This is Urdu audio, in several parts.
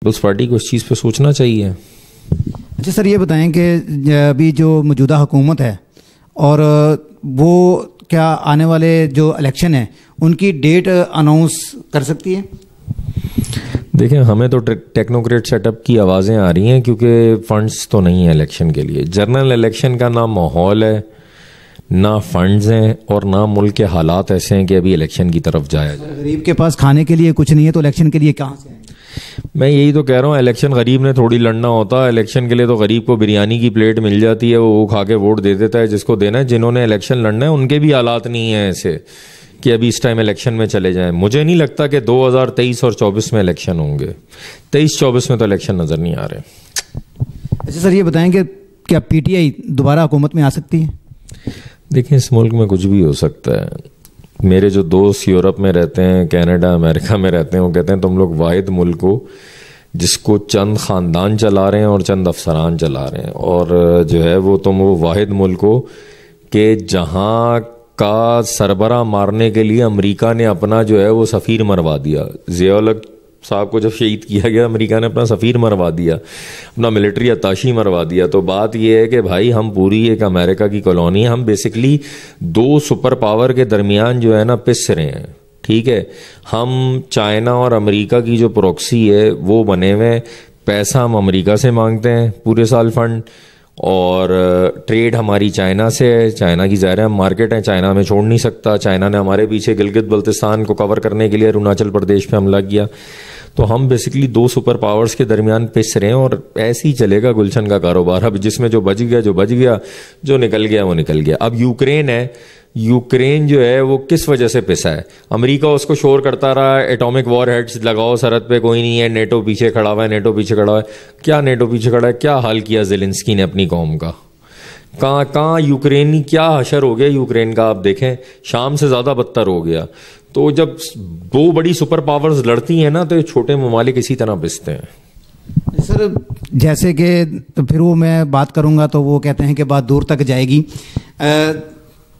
پیپلز پارٹی کو اس چیز پہ سوچنا چاہیے۔ اچھا سر، یہ بتائیں کہ ابھی جو موجودہ حکومت ہے اور وہ کیا آنے والے جو الیکشن ہیں ان کی ڈیٹ اناؤنس کر سکتی ہے؟ دیکھیں، ہمیں تو ٹیکنوکریٹ سیٹ اپ کی آوازیں آ رہی ہیں کیونکہ فنڈز تو نہیں ہیں الیکشن کے لیے۔ جنرل الیکشن کا نہ ماحول ہے، نہ فنڈز ہیں، اور نہ ملک کے حالات ایسے ہیں کہ ابھی الیکشن کی طرف جایا جائے۔ غریب کے پاس کھانے کے لیے کچھ نہیں ہے تو الیکشن کے لیے کہاں سے؟ میں یہی تو کہہ رہا ہوں، الیکشن غریب نے تھوڑی لڑنا ہوتا ہے۔ الیکشن کے لیے تو غریب کو بریانی کی پلیٹ مل جاتی ہے، وہ کھا کے ووٹ دے دیتا ہے جس کو دینا ہے۔ جنہوں نے الیکشن لڑنا ہے ان کے بھی حالات نہیں ہیں ایسے کہ ابھی اس ٹائم الیکشن میں چلے جائیں۔ مجھے نہیں لگتا کہ 2023 اور 24 میں الیکشن ہوں گے۔ 23-24 میں تو الیکشن نظر نہیں آ رہے۔ اچھا سر، یہ بتائیں کہ کیا پی ٹی آئی دوبارہ حکومت میں آ سکتی ہے؟ دیکھیں، اس ملک میں کچھ بھی ہو سکتا ہے۔ میرے جو دوست یورپ میں رہتے ہیں، کینیڈا، امریکہ میں رہتے ہیں، وہ کہتے ہیں تم لوگ واحد ملک ہو جس کو چند خاندان چلا رہے ہیں اور چند افسران چلا رہے ہیں، اور جو ہے وہ تم وہ واحد ملک ہو کہ جہاں کا سربراہ مارنے کے لیے امریکہ نے اپنا جو ہے وہ سفیر مروا دیا۔ ضیاء الحق صاحب کو جب شہید کیا گیا، امریکہ نے اپنا سفیر مروا دیا، اپنا ملٹری اتاشی مروا دیا۔ تو بات یہ ہے کہ بھائی ہم پوری ایک امریکہ کی کالونی ہے، ہم بیسکلی دو سپر پاور کے درمیان جو ہے نا پس رہے ہیں، ٹھیک ہے۔ ہم چائنا اور امریکہ کی جو پروکسی ہے وہ بنے ہوئے، پیسہ ہم امریکہ سے مانگتے ہیں پورے سال فنڈ، اور ٹریڈ ہماری چائنا سے ہے۔ چائنا کی ظاہر مارکیٹ ہے، چائنا ہمیں چھوڑ نہیں سکتا۔ چائنا نے ہمارے پیچھے گلگت بلتستان کو کور کرنے کے لیے اروناچل پردیش پہ حملہ کیا۔ تو ہم بیسکلی دو سپر پاورز کے درمیان پس رہے ہیں، اور ایسے ہی چلے گا گلشن کا کاروبار۔ اب جس میں جو بچ گیا، جو نکل گیا وہ نکل گیا۔ اب یوکرین ہے، یوکرین جو ہے وہ کس وجہ سے پسا ہے؟ امریکہ اس کو شور کرتا رہا ایٹامک وار ہیڈز لگاؤ سرحد پہ، کوئی نہیں ہے، نیٹو پیچھے کھڑا ہوا ہے، نیٹو پیچھے کھڑا ہوا ہے۔ کیا نیٹو پیچھے کھڑا ہے؟ کیا حال کیا زیلنسکی نے اپنی قوم کا؟ کہاں یوکرینی کیا حشر ہو گیا یوکرین کا؟ آپ دیکھیں، شام سے زیادہ بدتر ہو گیا۔ تو جب دو بڑی سپر پاورز لڑتی ہیں نا تو یہ چھوٹے ممالک اسی طرح پستے ہیں۔ سر جیسے کہ پھر وہ میں بات کروں گا تو وہ کہتے ہیں کہ بات دور تک جائے گی۔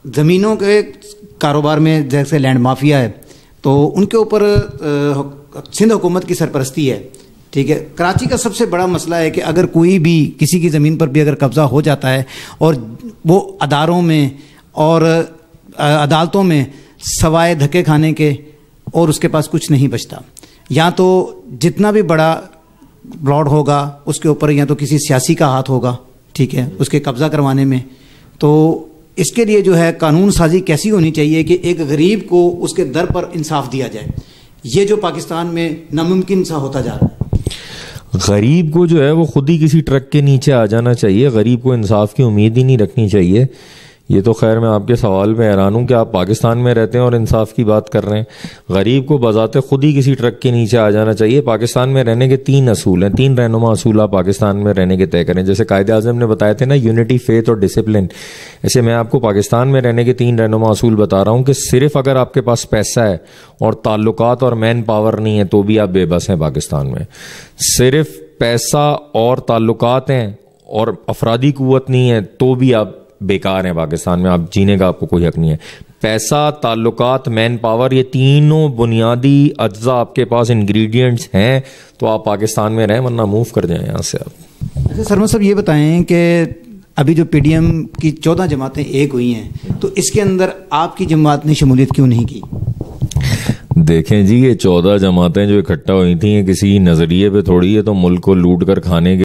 زمینوں کے کاروبار میں جیسے لینڈ مافیا ہے تو ان کے اوپر سندھ حکومت کی سرپرستی ہے، ٹھیک ہے۔ کراچی کا سب سے بڑا مسئلہ ہے کہ اگر کوئی بھی کسی کی زمین پر بھی اگر قبضہ ہو جاتا ہے اور وہ اداروں میں اور عدالتوں میں سوائے دھکے کھانے کے اور اس کے پاس کچھ نہیں بچتا۔ یا تو جتنا بھی بڑا پلاٹ ہوگا اس کے اوپر یا تو کسی سیاسی کا ہاتھ ہوگا، ٹھیک ہے، اس کے قبضہ کروانے میں۔ تو اس کے لیے جو ہے قانون سازی کیسی ہونی چاہیے کہ ایک غریب کو اس کے در پر انصاف دیا جائے؟ یہ جو پاکستان میں ناممکن سا ہوتا جا رہا ہے۔ غریب کو جو ہے وہ خود ہی کسی ٹرک کے نیچے آ جانا چاہیے، غریب کو انصاف کی امید ہی نہیں رکھنی چاہیے۔ یہ تو خیر میں آپ کے سوال پہ حیران ہوں کہ آپ پاکستان میں رہتے ہیں اور انصاف کی بات کر رہے ہیں۔ غریب کو بذات خود ہی کسی ٹرک کے نیچے آ جانا چاہیے۔ پاکستان میں رہنے کے 3 اصول ہیں، 3 رہنما اصول آپ پاکستان میں رہنے کے طے کریں۔ جیسے قائد اعظم نے بتایا تھے نا، یونٹی، فیتھ اور ڈسپلن، ایسے میں آپ کو پاکستان میں رہنے کے 3 رہنما اصول بتا رہا ہوں کہ صرف اگر آپ کے پاس پیسہ ہے اور تعلقات اور مین پاور نہیں ہے تو بھی آپ بے بس ہیں پاکستان میں۔ صرف پیسہ اور تعلقات ہیں اور افرادی قوت نہیں ہے تو بھی آپ بیکار ہیں پاکستان میں، آپ جینے کا آپ کو کوئی حق نہیں ہے۔ پیسہ، تعلقات، مین پاور، یہ تینوں بنیادی اجزاء آپ کے پاس انگریڈینٹس ہیں تو آپ پاکستان میں رہیں، ورنہ موو کر جائیں یہاں سے آپ۔ اچھا سرما صاحب، یہ بتائیں کہ ابھی جو پی ڈی ایم کی 14 جماعتیں ایک ہوئی ہیں تو اس کے اندر آپ کی جماعت نے شمولیت کیوں نہیں کی؟ دیکھیں جی، یہ 14 جماعتیں جو اکٹھا ہوئی تھیں یہ کسی نظریے پہ تھوڑی ہے، تو ملک کو لوٹ کر کھانے کے